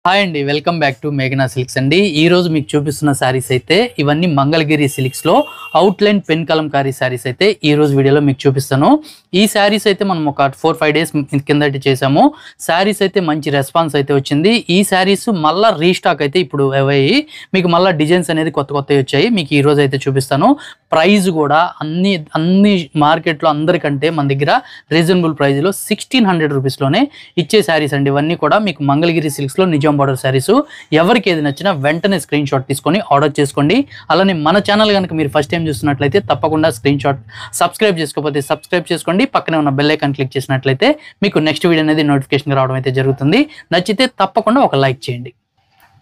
Hi అండి, welcome back to మేఘనా silks అండి. ఈ రోజు మీకు చూపిస్తున్న శారీస్ అయితే ఇవన్నీ మంగళగిరి సిల్క్స్ లో అవుట్లైన్ పెన్ కలంకారీ శారీస్ అయితే ఈ రోజు వీడియోలో మీకు చూపిస్తాను. ఈ శారీస్ అయితే మనం ఒక 4-5 డేస్ కిందటి చేసాము. శారీస్ అయితే మంచి రెస్పాన్స్ అయితే వచ్చింది. ఈ శారీస్ మళ్ళా రీస్టాక్ అయితే ఇప్పుడు అయ్యాయి. మీకు మళ్ళీ డిజైన్స్ అనేది కొత్త వచ్చాయి. మీకు ఈ రోజు అయితే చూపిస్తాను. ప్రైస్ కూడా అన్ని మార్కెట్లో అందరికంటే మన దగ్గర రీజనబుల్ ప్రైస్లో 1600 రూపీస్లోనే ఇచ్చే శారీస్ అండి. ఇవన్నీ కూడా మీకు మంగళగిరి సిల్క్స్లో నిజాం బార్డర్ శారీస్. ఎవరికి ఏది నచ్చినా వెంటనే స్క్రీన్ షాట్ తీసుకొని ఆర్డర్ చేసుకోండి. అలానే మన ఛానల్ కనుక మీరు ఫస్ట్ టైం చూస్తున్నట్లయితే తప్పకుండా స్క్రీన్ షాట్ సబ్స్క్రైబ్ చేసుకోకపోతే సబ్స్క్రైబ్ చేసుకోండి. పక్కనే ఉన్న బెల్ ఐకాన్ క్లిక్ చేసినట్లయితే మీకు నెక్స్ట్ వీడియో అనేది నోటిఫికేషన్ రావడం అయితే జరుగుతుంది. నచ్చితే తప్పకుండా ఒక లైక్ చేయండి.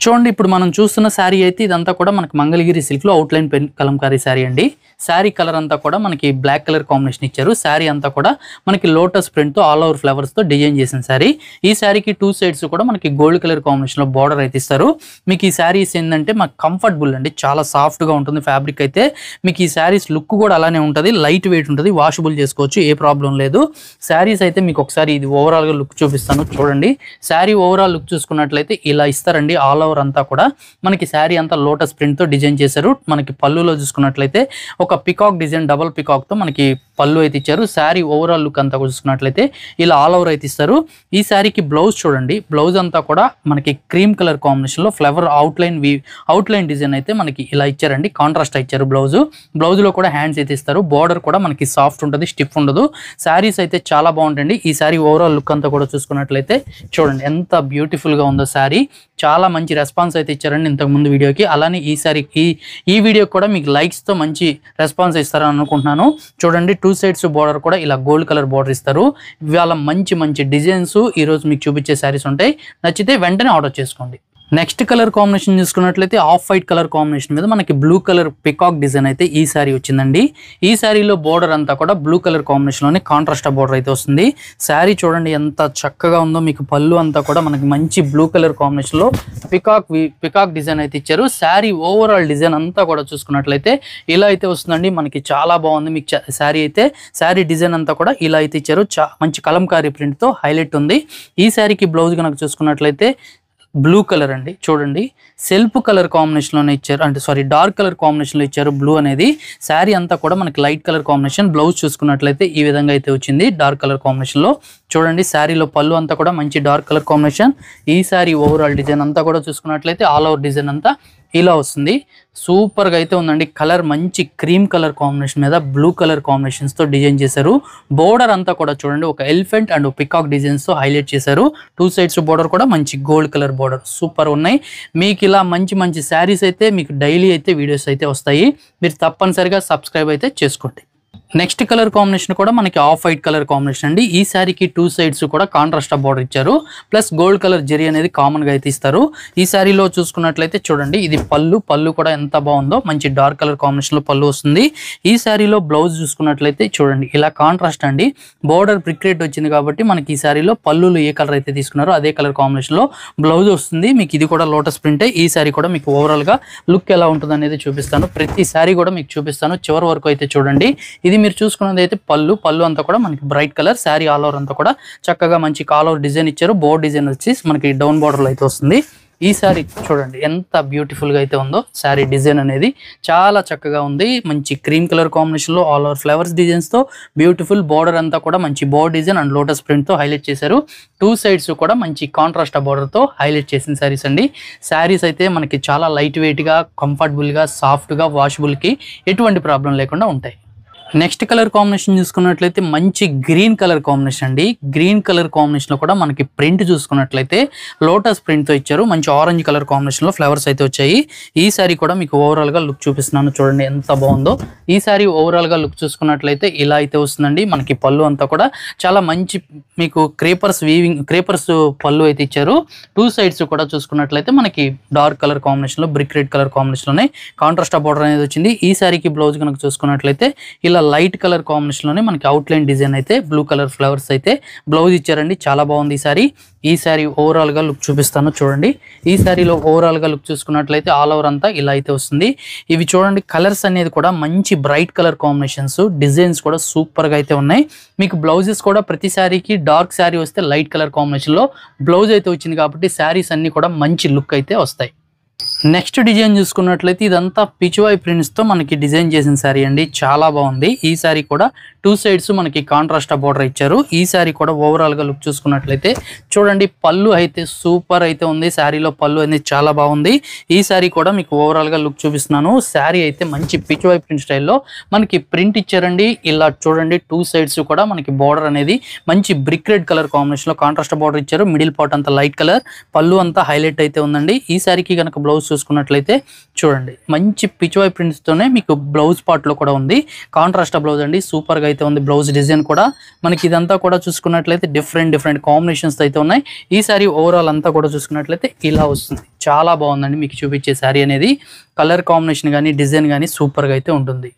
చూడండి, ఇప్పుడు మనం చూస్తున్న శారీ అయితే ఇదంతా కూడా మనకి మంగళగిరి సిల్క్ లో అవుట్లైన్ పెన్ కలంకారీ శారీ అండి. శారీ కలర్ అంతా కూడా మనకి బ్లాక్ కలర్ కాంబినేషన్ ఇచ్చారు. శారీ అంతా కూడా మనకి లోటస్ ప్రింట్ తో ఆల్ ఓవర్ ఫ్లవర్స్ తో డిజైన్ చేసిన శారీ. ఈ శారీకి 2 సైడ్స్ కూడా మనకి గోల్డ్ కలర్ కాంబినేషన్ లో బార్డర్ అయితే ఇస్తారు. మీకు ఈ శారీస్ ఏంటంటే మాకు కంఫర్టబుల్ అండి, చాలా సాఫ్ట్ గా ఉంటుంది ఫ్యాబ్రిక్ అయితే. మీకు ఈ శారీస్ లుక్ కూడా అలానే ఉంటుంది, లైట్ వెయిట్ ఉంటుంది, వాషబుల్ చేసుకోవచ్చు, ఏ ప్రాబ్లం లేదు. శారీస్ అయితే మీకు ఒకసారి ఇది ఓవరాల్ గా లుక్ చూపిస్తాను. చూడండి, శారీ ఓవరాల్ లుక్ చూసుకున్నట్లయితే ఇలా ఇస్తారండి. ఆల్ ఓవర్ అంతా కూడా మనకి శారీ అంతా లోటస్ ప్రింట్ తో డిజైన్ చేశారు. మనకి పళ్ళులో చూసుకున్నట్లయితే ఒక పికాక్ డిజైన్, డబుల్ పికాక్ తో మనకి పళ్ళు అయితే ఇచ్చారు. శారీ ఓవరాల్ లుక్ అంతా చూసుకున్నట్లయితే ఇలా ఆల్ ఓవర్ అయితే ఇస్తారు. ఈ శారీకి బ్లౌజ్ చూడండి, బ్లౌజ్ అంతా కూడా మనకి క్రీమ్ కలర్ కాంబినేషన్ లో ఫ్లవర్ అవుట్లైన్ డిజైన్ అయితే మనకి ఇలా ఇచ్చారండి. కాంట్రాస్ట్ ఇచ్చారు బ్లౌజ్ లో కూడా హ్యాండ్స్ అయితే ఇస్తారు. బార్డర్ కూడా మనకి సాఫ్ట్ ఉంటుంది, స్టిఫ్ ఉండదు. శారీస్ అయితే చాలా బాగుంటాయండి. ఈ శారీ ఓవరాల్ లుక్ అంతా కూడా చూసుకున్నట్లయితే చూడండి ఎంత బ్యూటిఫుల్ గా ఉందో శారీ. చాలా మంచి రెస్పాన్స్ అయితే ఇచ్చారండి ఇంతకు ముందు వీడియోకి. అలానే ఈ శారీకి ఈ వీడియో కూడా మీకు లైక్స్ తో మంచి రెస్పాన్స్ ఇస్తారని అనుకుంటున్నాను. చూడండి, 2 సైడ్స్ బార్డర్ కూడా ఇలా గోల్డ్ కలర్ బార్డర్ ఇస్తారు. ఇవాళ మంచి డిజైన్స్ ఈ రోజు మీకు చూపించే శారీస్ ఉంటాయి. నచ్చితే వెంటనే ఆర్డర్ చేసుకోండి. నెక్స్ట్ కలర్ కాంబినేషన్ చూసుకున్నట్లయితే ఆఫ్ వైట్ కలర్ కాంబినేషన్ మీద మనకి బ్లూ కలర్ పికాక్ డిజైన్ అయితే ఈ శారీ వచ్చిందండి. ఈ శారీలో బోర్డర్ అంతా కూడా బ్లూ కలర్ కాంబినేషన్ లోనే కాంట్రాస్ట్ బోర్డర్ అయితే వస్తుంది. శారీ చూడండి ఎంత చక్కగా ఉందో. మీకు పళ్ళు అంతా కూడా మనకి మంచి బ్లూ కలర్ కాంబినేషన్ లో పికాక్ డిజైన్ అయితే ఇచ్చారు. శారీ ఓవరాల్ డిజైన్ అంతా కూడా చూసుకున్నట్లయితే ఇలా అయితే వస్తుందండి. మనకి చాలా బాగుంది. మీకు శారీ డిజైన్ అంతా కూడా ఇలా అయితే ఇచ్చారు. మంచి కలంకారీ ప్రింట్ తో హైలైట్ ఉంది. ఈ శారీకి బ్లౌజ్ కనుక చూసుకున్నట్లయితే బ్లూ కలర్ అండి. చూడండి, సెల్ఫ్ కలర్ కాంబినేషన్ లోనే ఇచ్చారు, అంటే సారీ డార్క్ కలర్ కాంబినేషన్ లో ఇచ్చారు బ్లూ అనేది. శారీ అంతా కూడా మనకి లైట్ కలర్ కాంబినేషన్. బ్లౌజ్ చూసుకున్నట్లయితే ఈ విధంగా అయితే వచ్చింది డార్క్ కలర్ కాంబినేషన్ లో. చూడండి, శారీలో పళ్ళు అంతా కూడా మంచి డార్క్ కలర్ కాంబినేషన్. ఈ శారీ ఓవరాల్ డిజైన్ అంతా కూడా చూసుకున్నట్లయితే ఆల్ ఓవర్ డిజైన్ అంతా ఇలా వస్తుంది. సూపర్ గా అయితే ఉందండి. కలర్ మంచి క్రీమ్ కలర్ కాంబినేషన్ మీద బ్లూ కలర్ కాంబినేషన్స్ తో డిజైన్ చేశారు. బోర్డర్ అంతా కూడా చూడండి ఒక ఎలిఫెంట్ అండ్ పికాక్ డిజైన్స్ తో హైలైట్ చేశారు. 2 సైడ్స్ బోర్డర్ కూడా మంచి గోల్డ్ కలర్ బోర్డర్ సూపర్ ఉన్నాయి. మీకు ఇలా మంచి శారీస్ అయితే మీకు డైలీ అయితే వీడియోస్ అయితే వస్తాయి. మీరు తప్పనిసరిగా సబ్స్క్రైబ్ అయితే చేసుకోండి. నెక్స్ట్ కలర్ కాంబినేషన్ కూడా మనకి ఆఫ్ వైట్ కలర్ కాంబినేషన్ అండి. ఈ శారీకి 2 సైడ్స్ కూడా కాంట్రాస్ట్ బార్డర్ ఇచ్చారు. ప్లస్ గోల్డ్ కలర్ జరీ అనేది కామన్ గా అయితే ఇస్తారు. ఈ శారీలో చూసుకున్నట్లయితే చూడండి, ఇది పళ్ళు కూడా ఎంత బాగుందో. మంచి డార్క్ కలర్ కాంబినేషన్ లో పళ్ళు వస్తుంది. ఈ శారీలో బ్లౌజ్ చూసుకున్నట్లయితే చూడండి ఇలా కాంట్రాస్ట్ అండి. బోర్డర్ ప్రిక్ రేట్ వచ్చింది కాబట్టి మనకి ఈ శారీలో పళ్ళులు ఏ కలర్ అయితే తీసుకున్నారో అదే కలర్ కాంబినేషన్ లో బ్లౌజ్ వస్తుంది. మీకు ఇది కూడా లోటస్ ప్రింట్. ఈ శారీ కూడా మీకు ఓవరాల్ గా లుక్ ఎలా ఉంటుంది అనేది చూపిస్తాను. ప్రతి శారీ కూడా మీకు చూపిస్తాను. చివరి వరకు అయితే చూడండి. ఇది మీరు చూసుకున్నది అయితే పళ్ళు అంతా కూడా మనకి bright colour. Sari all over అంతా కూడా చక్కగా మంచి కాల్ ఓవర్ డిజైన్ ఇచ్చారు. బోర్డ్ డిజైన్ వచ్చి మనకి డౌన్ బోర్డర్ లో అయితే వస్తుంది. ఈ శారీ చూడండి ఎంత బ్యూటిఫుల్ గా అయితే ఉందో. శారీ డిజైన్ అనేది చాలా చక్కగా ఉంది. మంచి క్రీమ్ కలర్ కాంబినేషన్ లో ఆల్ ఓవర్ ఫ్లవర్స్ డిజైన్స్ తో బ్యూటిఫుల్ బోర్డర్ అంతా కూడా మంచి board design and lotus print తో హైలైట్ చేశారు. 2 సైడ్స్ కూడా మంచి కాంట్రాస్ట్ బోర్డర్ తో హైలైట్ చేసిన శారీస్ అండి. శారీస్ అయితే మనకి చాలా లైట్ వెయిట్ గా, కంఫర్టబుల్ గా, సాఫ్ట్ గా, వాషబుల్ కి ఎటువంటి ప్రాబ్లం లేకుండా ఉంటాయి. నెక్స్ట్ కలర్ కాంబినేషన్ చూసుకున్నట్లయితే మంచి గ్రీన్ కలర్ కాంబినేషన్ అండి. గ్రీన్ కలర్ కాంబినేషన్ లో కూడా మనకి ప్రింట్ చూసుకున్నట్లయితే లోటస్ ప్రింట్ తో ఇచ్చారు. మంచి ఆరెంజ్ కలర్ కాంబినేషన్ లో ఫ్లవర్స్ అయితే వచ్చాయి. ఈ సారీ కూడా మీకు ఓవరాల్ గా లుక్ చూపిస్తున్నాను. చూడండి ఎంత బాగుందో. ఈ సారీ ఓవరాల్ గా లుక్ చూసుకున్నట్లయితే ఇలా అయితే వస్తుందండి. మనకి పళ్ళు అంతా కూడా చాలా మంచి మీకు క్రేపర్స్ పళ్ళు అయితే ఇచ్చారు. 2 సైడ్స్ కూడా చూసుకున్నట్లయితే మనకి డార్క్ కలర్ కాంబినేషన్ లో బ్రిక్ రెడ్ కలర్ కాంబినేషన్ లోనే కాంట్రాస్ట్ బోర్డర్ అనేది వచ్చింది. ఈ సారీకి బ్లౌజ్ కనుక చూసుకున్నట్లయితే ఇలా ఇలా లైట్ కలర్ కాంబినేషన్ లోనే మనకి అవుట్లైన్ డిజైన్ అయితే బ్లూ కలర్ ఫ్లవర్స్ అయితే బ్లౌజ్ ఇచ్చారండి. చాలా బాగుంది ఈ సారీ ఓవరాల్ గా లుక్ చూపిస్తాను చూడండి. ఈ సారీలో ఓవరాల్ గా లుక్ చూసుకున్నట్లయితే ఆల్ ఓవర్ అంతా ఇలా అయితే వస్తుంది. ఇవి చూడండి కలర్స్ అనేది కూడా మంచి బ్రైట్ కలర్ కాంబినేషన్స్, డిజైన్స్ కూడా సూపర్ గా అయితే ఉన్నాయి. మీకు బ్లౌజెస్ కూడా ప్రతి సారీకి డార్క్ సారీ వస్తే లైట్ కలర్ కాంబినేషన్ లో బ్లౌజ్ అయితే వచ్చింది కాబట్టి సారీస్ అన్ని కూడా మంచి లుక్ అయితే వస్తాయి. నెక్స్ట్ డిజైన్ చూసుకున్నట్లయితే ఇదంతా పిచ్వాయ్ ప్రింట్స్ తో మనకి డిజైన్ చేసిన సారీ అండి. చాలా బాగుంది. ఈ సారీ కూడా 2 సైడ్స్ మనకి కాంట్రాస్ట్ బోర్డర్ ఇచ్చారు. ఈ సారీ కూడా ఓవరాల్ గా లుక్ చూసుకున్నట్లయితే చూడండి పళ్ళు అయితే సూపర్ అయితే ఉంది. సారీలో పళ్ళు అనేది చాలా బాగుంది. ఈ సారీ కూడా మీకు ఓవరాల్ గా లుక్ చూపిస్తున్నాను. సారీ అయితే మంచి పిచ్వాయ్ ప్రింట్ స్టైల్లో మనకి ప్రింట్ ఇచ్చారండి. ఇలా చూడండి 2 సైడ్స్ కూడా మనకి బోర్డర్ అనేది మంచి బ్రిక్ రెడ్ కలర్ కాంబినేషన్ లో కాంట్రాస్ట్ బోర్డర్ ఇచ్చారు. మిడిల్ పార్ట్ అంతా లైట్ కలర్, పళ్ళు అంతా హైలైట్ అయితే ఉందండి. ఈ సారీకి కనుక బ్లౌజ్ చూసుకున్నట్లయితే చూడండి మంచి పిచ్వాయ్ ప్రింట్స్ తోనే మీకు బ్లౌజ్ పార్ట్ లో కూడా ఉంది. కాంట్రాస్ట్ బ్లౌజ్ అండి, సూపర్ గా అయితే ఉంది. బ్లౌజ్ డిజైన్ కూడా మనకి ఇదంతా కూడా చూసుకున్నట్లయితే డిఫరెంట్ కాంబినేషన్స్ అయితే ఉన్నాయి. ఈ సారీ ఓవరాల్ అంతా కూడా చూసుకున్నట్లయితే ఇలా వస్తుంది. చాలా బాగుందండి. మీకు చూపించే సారీ అనేది కలర్ కాంబినేషన్ కానీ డిజైన్ కానీ సూపర్ గా అయితే ఉంటుంది.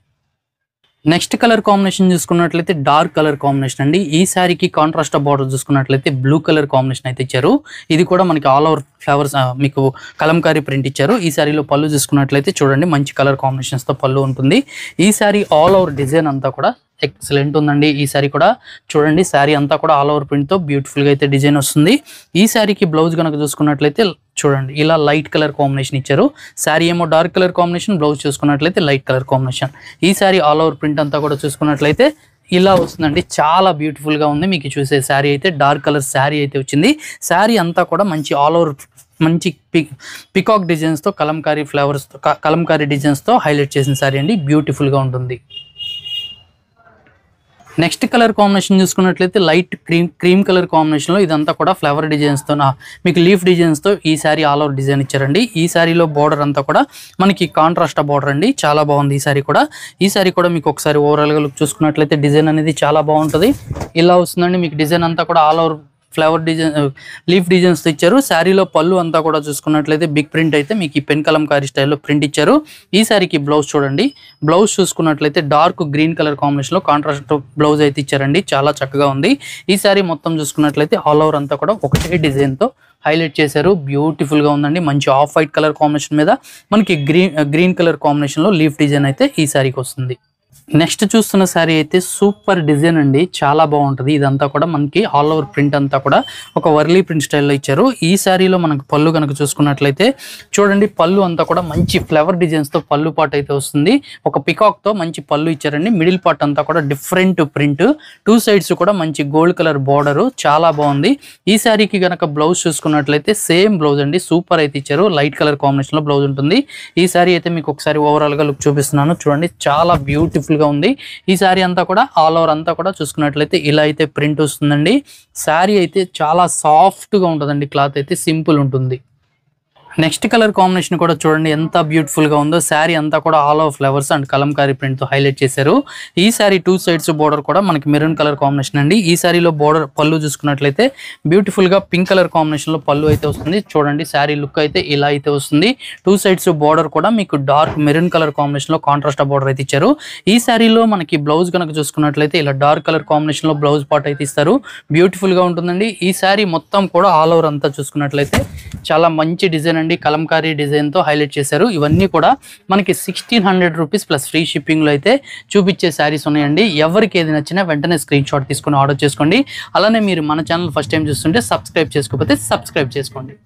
నెక్స్ట్ కలర్ కాంబినేషన్ చూసుకున్నట్లయితే డార్క్ కలర్ కాంబినేషన్ అండి. ఈ సారీకి కాంట్రాస్ట్ బార్డర్ చూసుకున్నట్లయితే బ్లూ కలర్ కాంబినేషన్ అయితే ఇచ్చారు. ఇది కూడా మనకి ఆల్ ఓవర్ ఫ్లవర్స్ మీకు కలంకారీ ప్రింట్ ఇచ్చారు. ఈ సారీలో పళ్ళు చూసుకున్నట్లయితే చూడండి మంచి కలర్ కాంబినేషన్స్ తో పళ్ళు ఉంటుంది. ఈ సారీ ఆల్ ఓవర్ డిజైన్ అంతా కూడా ఎక్సలెంట్ ఉందండి. ఈ సారీ కూడా చూడండి సారీ అంతా కూడా ఆల్ ఓవర్ ప్రింట్ తో బ్యూటిఫుల్ గా అయితే డిజైన్ వస్తుంది. ఈ సారీకి బ్లౌజ్ కనుక చూసుకున్నట్లయితే చూడండి ఇలా లైట్ కలర్ కాంబినేషన్ ఇచ్చారు. సారీ ఏమో డార్క్ కలర్ కాంబినేషన్, బ్లౌజ్ చూసుకున్నట్లయితే లైట్ కలర్ కాంబినేషన్. ఈ సారీ ఆల్ ఓవర్ ప్రింట్ అంతా కూడా చూసుకున్నట్లయితే ఇలా వస్తుందండి. చాలా బ్యూటిఫుల్ గా ఉంది. మీకు చూసే శారీ అయితే డార్క్ కలర్ శారీ అయితే వచ్చింది. శారీ అంతా కూడా మంచి ఆల్ ఓవర్ మంచి పికాక్ డిజైన్స్ తో కలంకారీ ఫ్లవర్స్ తో కలంకారీ డిజైన్స్ తో హైలైట్ చేసిన శారీ అండి. బ్యూటిఫుల్ గా ఉంటుంది. నెక్స్ట్ కలర్ కాంబినేషన్ చూసుకున్నట్లయితే లైట్ క్రీమ్ కలర్ కాంబినేషన్ లో ఇదంతా కూడా ఫ్లవర్ డిజైన్స్ తో మీకు లీఫ్ డిజైన్స్ తో ఈ సారీ ఆల్ ఓవర్ డిజైన్ ఇచ్చారండి. ఈ సారీలో బోర్డర్ అంతా కూడా మనకి కాంట్రాస్ట్ బోర్డర్ అండి. చాలా బాగుంది ఈ సారీ కూడా మీకు ఒకసారి ఓవరాల్ గా లుక్ చూసుకున్నట్లయితే డిజైన్ అనేది చాలా బాగుంటుంది. ఇలా వస్తుందండి. మీకు డిజైన్ అంతా కూడా all over flower design leaf designs ఇచ్చారు. శారీలో పళ్ళు అంతా కూడా చూసుకున్నట్లయితే బిగ్ ప్రింట్ అయితే మీకు ఈ పెన్ కలంకారీ స్టైల్లో ప్రింట్ ఇచ్చారు. ఈ సారీకి బ్లౌజ్ చూడండి. బ్లౌజ్ చూసుకున్నట్లయితే డార్క్ గ్రీన్ కలర్ కాంబినేషన్ లో కాంట్రాస్ట్ బ్లౌజ్ అయితే ఇచ్చారండి. చాలా చక్కగా ఉంది. ఈ సారీ మొత్తం చూసుకున్నట్లయితే ఆల్ ఓవర్ అంతా కూడా ఒకటే డిజైన్ తో హైలైట్ చేశారు. బ్యూటిఫుల్ గా ఉందండి. మంచి ఆఫ్ వైట్ కలర్ కాంబినేషన్ మీద మనకి గ్రీన్ కలర్ కాంబినేషన్ లో లీఫ్ డిజైన్ అయితే ఈ సారీకి వస్తుంది. నెక్స్ట్ చూస్తున్న సారీ అయితే సూపర్ డిజైన్ అండి. చాలా బాగుంటుంది. ఇదంతా కూడా మనకి ఆల్ ఓవర్ ప్రింట్ అంతా కూడా ఒక వర్లీ ప్రింట్ స్టైల్లో ఇచ్చారు. ఈ సారీలో మనకు పళ్ళు కనుక చూసుకున్నట్లయితే చూడండి పళ్ళు అంతా కూడా మంచి ఫ్లవర్ డిజైన్స్ తో పళ్ళు పార్ట్ అయితే వస్తుంది. ఒక పికాక్ తో మంచి పళ్ళు ఇచ్చారండి. మిడిల్ పార్ట్ అంతా కూడా డిఫరెంట్ ప్రింట్, 2 సైడ్స్ కూడా మంచి గోల్డ్ కలర్ బోర్డర్. చాలా బాగుంది. ఈ సారీకి గనక బ్లౌజ్ చూసుకున్నట్లయితే సేమ్ బ్లౌజ్ అండి. సూపర్ అయితే ఇచ్చారు. లైట్ కలర్ కాంబినేషన్ లో బ్లౌజ్ ఉంటుంది. ఈ సారీ అయితే మీకు ఒకసారి ఓవరాల్ గా లుక్ చూపిస్తున్నాను చూడండి. చాలా బ్యూటిఫుల్ గా ఉంది. ఈ సారీ అంతా కూడా ఆల్ ఓవర్ అంతా కూడా చూసుకున్నట్లయితే ఇలా అయితే ప్రింట్ వస్తుందండి. సారీ అయితే చాలా సాఫ్ట్ గా ఉంటుందండి. క్లాత్ అయితే సింపుల్ ఉంటుంది. నెక్స్ట్ కలర్ కాంబినేషన్ కూడా చూడండి ఎంత బ్యూటిఫుల్ గా ఉందో. శారీ అంతా కూడా all over flowers and Kalamkari print తో హైలైట్ చేశారు. ఈ సారీ 2 సైడ్స్ బోర్డర్ కూడా మనకి మెరూన్ కలర్ కాంబినేషన్ అండి. ఈ సారీలో బోర్డర్ పళ్ళు చూసుకున్నట్లయితే బ్యూటిఫుల్ గా పింక్ కలర్ కాంబినేషన్ లో పళ్ళు అయితే వస్తుంది. చూడండి శారీ లుక్ అయితే ఇలా అయితే వస్తుంది. 2 సైడ్స్ బోర్డర్ కూడా మీకు డార్క్ మెరూన్ కలర్ కాంబినేషన్ లో కాంట్రాస్ట్ బోర్డర్ అయితే ఇచ్చారు. ఈ సారీలో మనకి బ్లౌజ్ కనుక చూసుకున్నట్లయితే ఇలా డార్క్ కలర్ కాంబినేషన్ లో బ్లౌజ్ పార్ట్ అయితే ఇస్తారు. బ్యూటిఫుల్ గా ఉంటుందండి. ఈ సారీ మొత్తం కూడా ఆల్ ఓవర్ అంతా చూసుకున్నట్లయితే చాలా మంచి డిజైన్ అండి. కలంకారీ డిజైన్ తో హైలైట్ చేశారు. ఇవన్నీ కూడా మనకి 1600 రూపీస్ ప్లస్ ఫ్రీ షిప్పింగ్ లో అయితే చూపించే శారీస్ ఉన్నాయండి. ఎవరికి ఏది నచ్చినా వెంటనే స్క్రీన్ షాట్ తీసుకుని ఆర్డర్ చేసుకోండి. అలానే మీరు మన ఛానల్ ఫస్ట్ టైం చూస్తుంటే సబ్స్క్రైబ్ చేసుకోకపోతే సబ్స్క్రైబ్ చేసుకోండి.